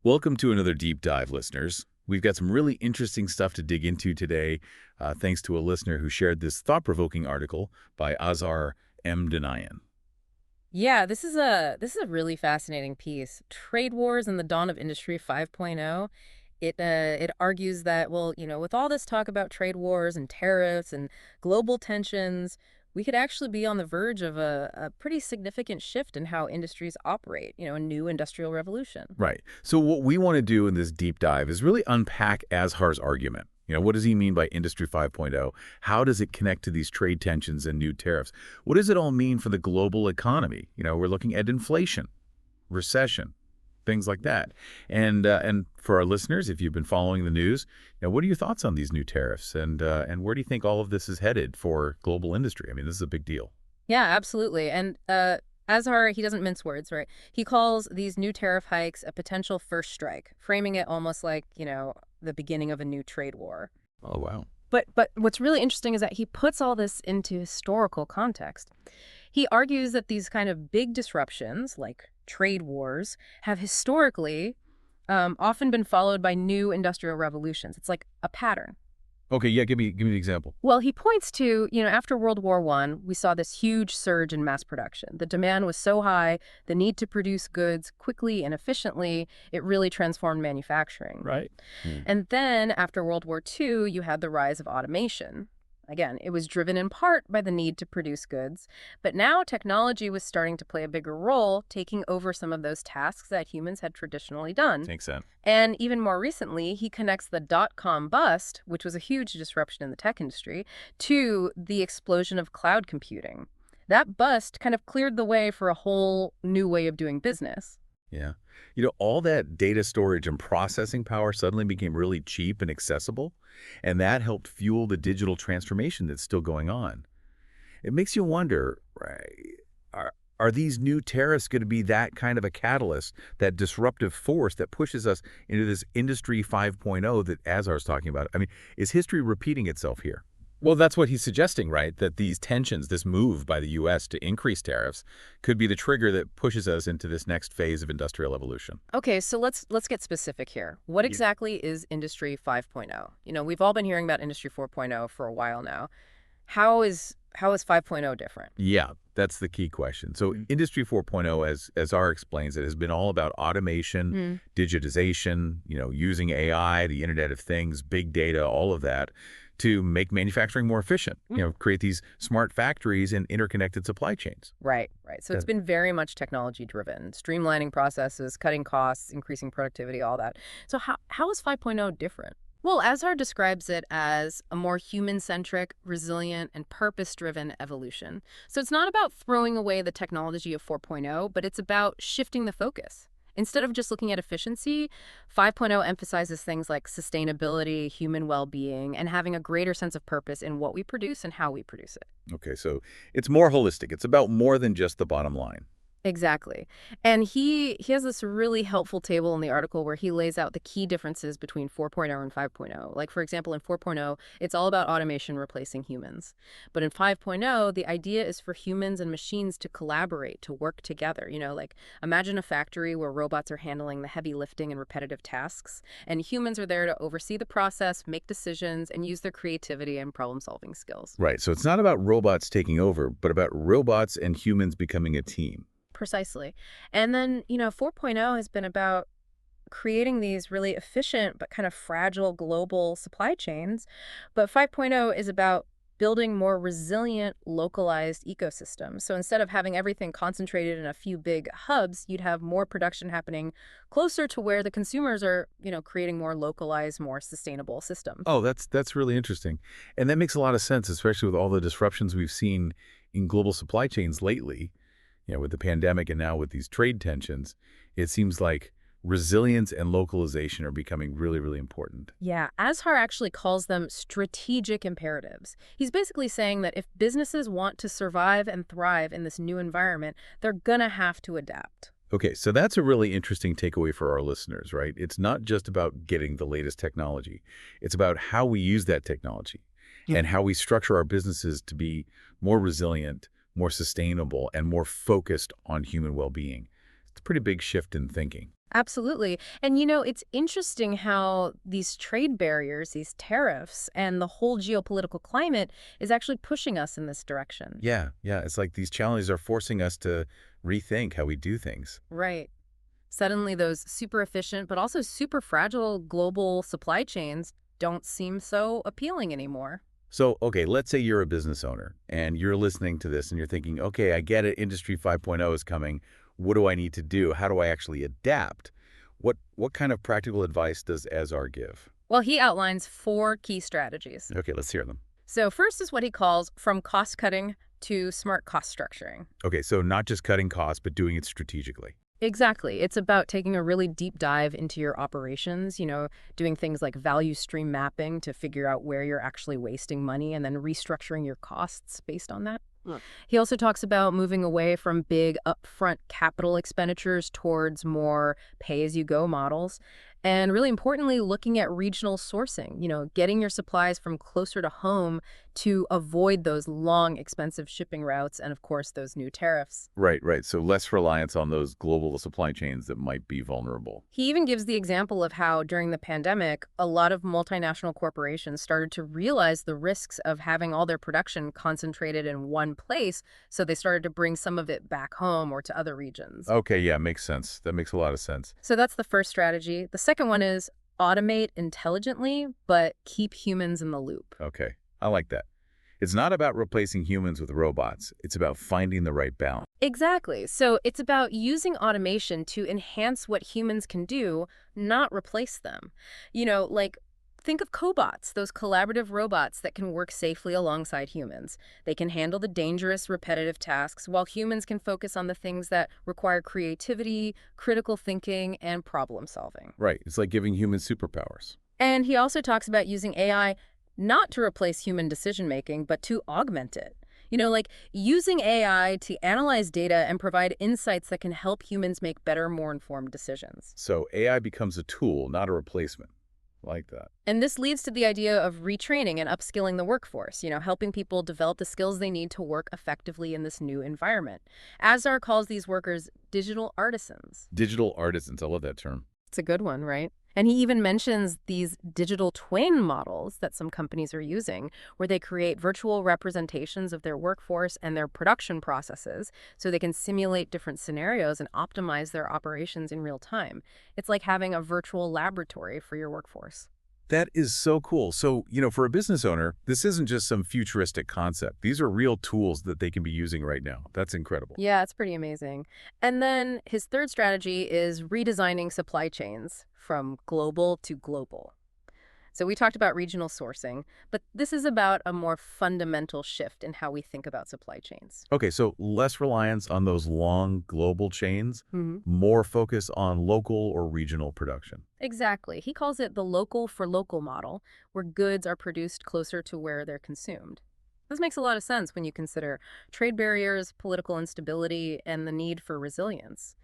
Welcome to another deep dive, listeners. We've got some really interesting stuff to dig into today, thanks to a listener who shared this thought-provoking article by Azar M. Dinayan. Yeah, this is a really fascinating piece. Trade Wars and the Dawn of Industry 5.0. It argues that, well, with all this talk about trade wars and tariffs and global tensions, we could actually be on the verge of a pretty significant shift in how industries operate, a new industrial revolution. Right. So what we want to do in this deep dive is really unpack Azhar's argument. What does he mean by Industry 5.0? How does it connect to these trade tensions and new tariffs? What does it all mean for the global economy? We're looking at inflation, recession, things like that. And for our listeners, if you've been following the news, what are your thoughts on these new tariffs, and where do you think all of this is headed for global industry? I mean, this is a big deal. Yeah, absolutely. And Azhar, he doesn't mince words, right? He calls these new tariff hikes a potential first strike, framing it almost like, the beginning of a new trade war. Oh, wow. But what's really interesting is that he puts all this into historical context. He argues that these kind of big disruptions, like trade wars, have historically often been followed by new industrial revolutions. It's like a pattern. Okay, yeah, give me an example. Well, he points to, after World War One, we saw this huge surge in mass production. The demand was so high, the need to produce goods quickly and efficiently, it really transformed manufacturing. Right. Hmm. And then after World War II, you had the rise of automation. Again, it was driven in part by the need to produce goods, but now technology was starting to play a bigger role, taking over some of those tasks that humans had traditionally done. Makes sense. And even more recently, he connects the dot-com bust, which was a huge disruption in the tech industry, to the explosion of cloud computing. That bust kind of cleared the way for a whole new way of doing business. Yeah. All that data storage and processing power suddenly became really cheap and accessible, and that helped fuel the digital transformation that's still going on. It makes you wonder, right, are these new tariffs going to be that kind of a catalyst, that disruptive force that pushes us into this Industry 5.0 that Azar's talking about? I mean, is history repeating itself here? Well, that's what he's suggesting, right? That these tensions, this move by the U.S. to increase tariffs, could be the trigger that pushes us into this next phase of industrial evolution. Okay, so let's get specific here. What Yeah. exactly is Industry 5.0? We've all been hearing about Industry 4.0 for a while now. How is 5.0 different? Yeah, that's the key question. So Industry 4.0, as R explains it, has been all about automation, Mm, digitization, using AI, the Internet of Things, big data, all of that to make manufacturing more efficient, mm. create these smart factories and interconnected supply chains. Right, right. So it's been very much technology driven, streamlining processes, cutting costs, increasing productivity, all that. So how is 5.0 different? Well, Azar describes it as a more human-centric, resilient, and purpose-driven evolution. So it's not about throwing away the technology of 4.0, but it's about shifting the focus. Instead of just looking at efficiency, 5.0 emphasizes things like sustainability, human well-being, and having a greater sense of purpose in what we produce and how we produce it. Okay, so it's more holistic. It's about more than just the bottom line. Exactly. And he has this really helpful table in the article where he lays out the key differences between 4.0 and 5.0. Like, for example, in 4.0, it's all about automation replacing humans. But in 5.0, the idea is for humans and machines to collaborate, to work together. Like imagine a factory where robots are handling the heavy lifting and repetitive tasks, and humans are there to oversee the process, make decisions, and use their creativity and problem-solving skills. Right, so it's not about robots taking over, but about robots and humans becoming a team. Precisely. And then, 4.0 has been about creating these really efficient but kind of fragile global supply chains. But 5.0 is about building more resilient, localized ecosystems. So instead of having everything concentrated in a few big hubs, you'd have more production happening closer to where the consumers are, creating more localized, more sustainable systems. Oh, that's really interesting. And that makes a lot of sense, especially with all the disruptions we've seen in global supply chains lately, with the pandemic and now with these trade tensions. It seems like resilience and localization are becoming really, really important. Yeah, Azhar actually calls them strategic imperatives. He's basically saying that if businesses want to survive and thrive in this new environment, they're gonna have to adapt. Okay, so that's a really interesting takeaway for our listeners, right? It's not just about getting the latest technology. It's about how we use that technology and how we structure our businesses to be more resilient, more sustainable, and more focused on human well-being. It's a pretty big shift in thinking. Absolutely. And it's interesting how these trade barriers, these tariffs, and the whole geopolitical climate is actually pushing us in this direction. Yeah, yeah. It's like these challenges are forcing us to rethink how we do things. Right. Suddenly, those super efficient but also super fragile global supply chains don't seem so appealing anymore. So, okay, let's say you're a business owner and you're listening to this and you're thinking, okay, I get it. Industry 5.0 is coming. What do I need to do? How do I actually adapt? What kind of practical advice does Azar give? Well, he outlines four key strategies. Okay, let's hear them. So, first is what he calls from cost cutting to smart cost structuring. Okay, so not just cutting costs, but doing it strategically. Exactly. It's about taking a really deep dive into your operations, doing things like value stream mapping to figure out where you're actually wasting money and then restructuring your costs based on that. He also talks about moving away from big upfront capital expenditures towards more pay-as-you-go models. And really importantly, looking at regional sourcing, getting your supplies from closer to home to avoid those long, expensive shipping routes and, of course, those new tariffs. Right, right. So less reliance on those global supply chains that might be vulnerable. He even gives the example of how during the pandemic, a lot of multinational corporations started to realize the risks of having all their production concentrated in one place, so they started to bring some of it back home or to other regions. Okay, yeah, makes sense. That makes a lot of sense. So that's the first strategy. The second one is automate intelligently, but keep humans in the loop. Okay, I like that. It's not about replacing humans with robots. It's about finding the right balance. Exactly. So it's about using automation to enhance what humans can do, not replace them. Like think of cobots, those collaborative robots that can work safely alongside humans. They can handle the dangerous, repetitive tasks while humans can focus on the things that require creativity, critical thinking, and problem solving. Right, it's like giving humans superpowers. And he also talks about using AI not to replace human decision making, but to augment it. Like using AI to analyze data and provide insights that can help humans make better, more informed decisions. So AI becomes a tool, not a replacement. Like that. And this leads to the idea of retraining and upskilling the workforce, helping people develop the skills they need to work effectively in this new environment. Azar calls these workers digital artisans. Digital artisans, I love that term. It's a good one, right? And he even mentions these digital twin models that some companies are using, where they create virtual representations of their workforce and their production processes so they can simulate different scenarios and optimize their operations in real time. It's like having a virtual laboratory for your workforce. That is so cool. So, for a business owner, this isn't just some futuristic concept. These are real tools that they can be using right now. That's incredible. Yeah, it's pretty amazing. And then his third strategy is redesigning supply chains from global to global. So we talked about regional sourcing, but this is about a more fundamental shift in how we think about supply chains. Okay, so less reliance on those long global chains, hmm more focus on local or regional production. Exactly. He calls it the local for local model, where goods are produced closer to where they're consumed. This makes a lot of sense when you consider trade barriers, political instability, and the need for resilience.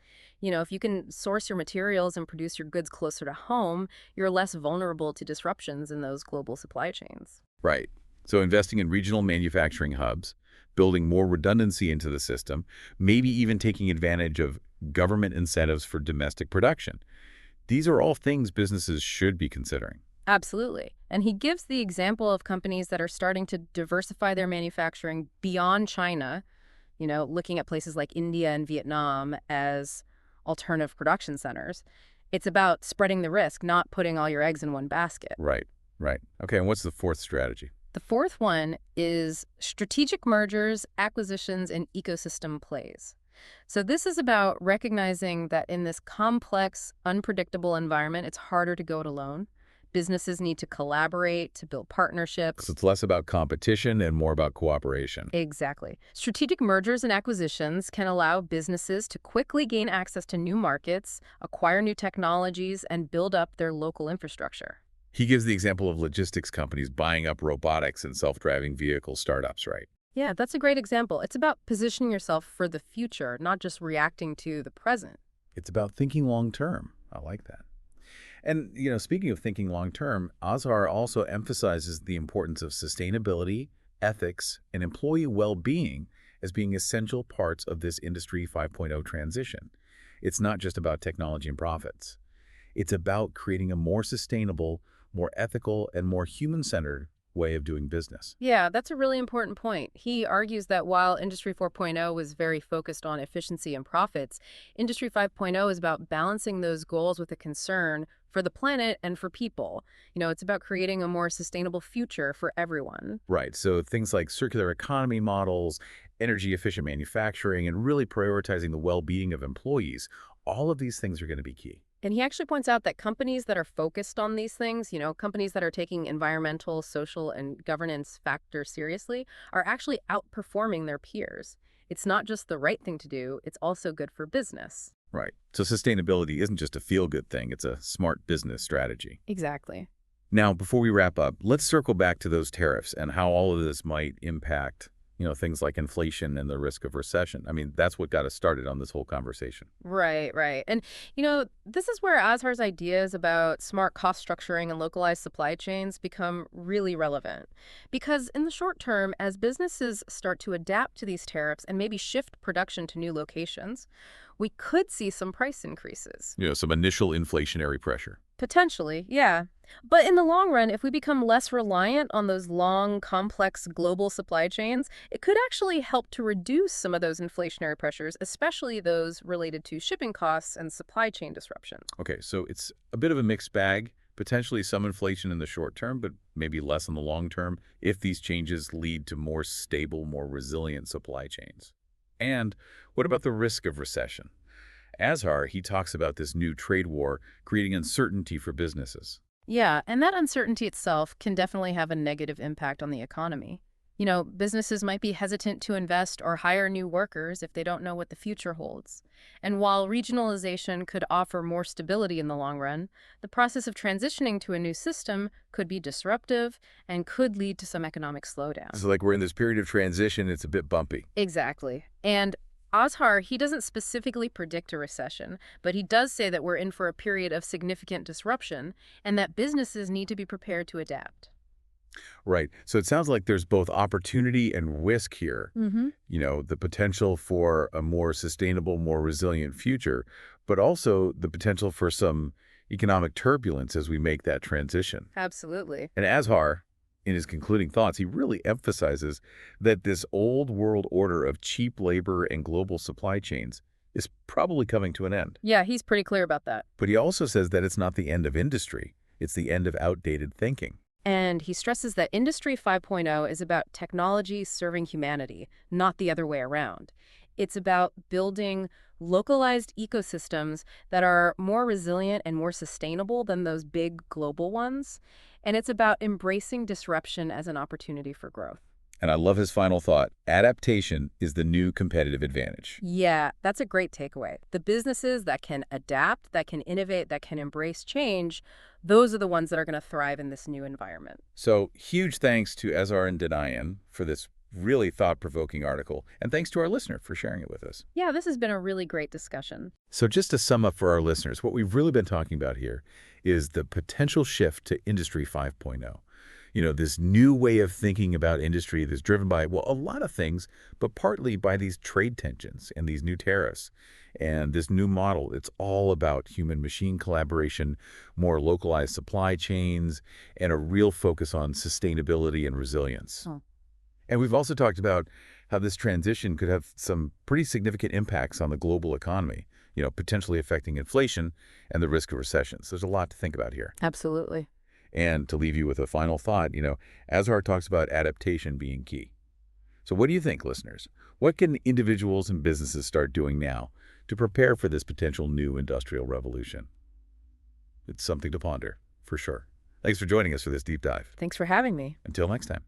If you can source your materials and produce your goods closer to home, you're less vulnerable to disruptions in those global supply chains. Right. So investing in regional manufacturing hubs, building more redundancy into the system, maybe even taking advantage of government incentives for domestic production. These are all things businesses should be considering. Absolutely. And he gives the example of companies that are starting to diversify their manufacturing beyond China, looking at places like India and Vietnam as alternative production centers. It's about spreading the risk, not putting all your eggs in one basket. Right, right. Okay, and what's the fourth strategy? The fourth one is strategic mergers, acquisitions, and ecosystem plays. So this is about recognizing that in this complex, unpredictable environment, it's harder to go it alone. Businesses need to collaborate to build So partnerships. it's less about competition and more about cooperation. Exactly. Strategic mergers and acquisitions can allow businesses to quickly gain access to new markets, acquire new technologies, and build up their local infrastructure. He gives the example of logistics companies buying up robotics and self-driving vehicle startups, right? Yeah, that's a great example. It's about positioning yourself for the future, not just reacting to the present. It's about thinking long term. I like that. And, speaking of thinking long term, Azhar also emphasizes the importance of sustainability, ethics, and employee well-being as being essential parts of this Industry 5.0 transition. It's not just about technology and profits. It's about creating a more sustainable, more ethical, and more human-centered way of doing business. Yeah, that's a really important point. He argues that while Industry 4.0 was very focused on efficiency and profits, Industry 5.0 is about balancing those goals with a concern for the planet and for people. It's about creating a more sustainable future for everyone. Right, so things like circular economy models, energy-efficient manufacturing, and really prioritizing the well-being of employees, all of these things are going to be key. And he actually points out that companies that are focused on these things, companies that are taking environmental, social, and governance factors seriously, are actually outperforming their peers. It's not just the right thing to do, it's also good for business. Right, so sustainability isn't just a feel-good thing, it's a smart business strategy. Exactly. Now, before we wrap up, let's circle back to those tariffs and how all of this might impact, things like inflation and the risk of recession. I mean, that's what got us started on this whole conversation. Right, right. And, this is where Azhar's ideas about smart cost structuring and localized supply chains become really relevant. Because in the short term, as businesses start to adapt to these tariffs and maybe shift production to new locations, we could see some price increases. Some initial inflationary pressure. Potentially, yeah. But in the long run, if we become less reliant on those long, complex global supply chains, it could actually help to reduce some of those inflationary pressures, especially those related to shipping costs and supply chain disruptions. Okay, so it's a bit of a mixed bag, potentially some inflation in the short term, but maybe less in the long term if these changes lead to more stable, more resilient supply chains. And what about the risk of recession? Azhar, he talks about this new trade war creating uncertainty for businesses. Yeah, and that uncertainty itself can definitely have a negative impact on the economy. Businesses might be hesitant to invest or hire new workers if they don't know what the future holds. And while regionalization could offer more stability in the long run, the process of transitioning to a new system could be disruptive and could lead to some economic slowdown. So like we're in this period of transition, it's a bit bumpy. Exactly. And Azhar, he doesn't specifically predict a recession, but he does say that we're in for a period of significant disruption and that businesses need to be prepared to adapt. Right. So it sounds like there's both opportunity and risk here. Mm-hmm. The potential for a more sustainable, more resilient future, but also the potential for some economic turbulence as we make that transition. Absolutely. And Azhar, in his concluding thoughts, he really emphasizes that this old world order of cheap labor and global supply chains is probably coming to an end. Yeah, he's pretty clear about that. But he also says that it's not the end of industry. It's the end of outdated thinking. And he stresses that Industry 5.0 is about technology serving humanity, not the other way around. It's about building localized ecosystems that are more resilient and more sustainable than those big global ones. And it's about embracing disruption as an opportunity for growth. And I love his final thought. Adaptation is the new competitive advantage. Yeah, that's a great takeaway. The businesses that can adapt, that can innovate, that can embrace change, those are the ones that are going to thrive in this new environment. So huge thanks to Azhar and Danayan for this really thought-provoking article. And thanks to our listener for sharing it with us. Yeah, this has been a really great discussion. So just to sum up for our listeners, what we've really been talking about here is the potential shift to Industry 5.0. This new way of thinking about industry that's driven by, well, a lot of things, but partly by these trade tensions and these new tariffs. And this new model, it's all about human-machine collaboration, more localized supply chains, and a real focus on sustainability and resilience. Oh. And we've also talked about how this transition could have some pretty significant impacts on the global economy, potentially affecting inflation and the risk of recession. So there's a lot to think about here. Absolutely. And to leave you with a final thought, Azhar talks about adaptation being key. So what do you think, listeners? What can individuals and businesses start doing now to prepare for this potential new industrial revolution? It's something to ponder, for sure. Thanks for joining us for this deep dive. Thanks for having me. Until next time.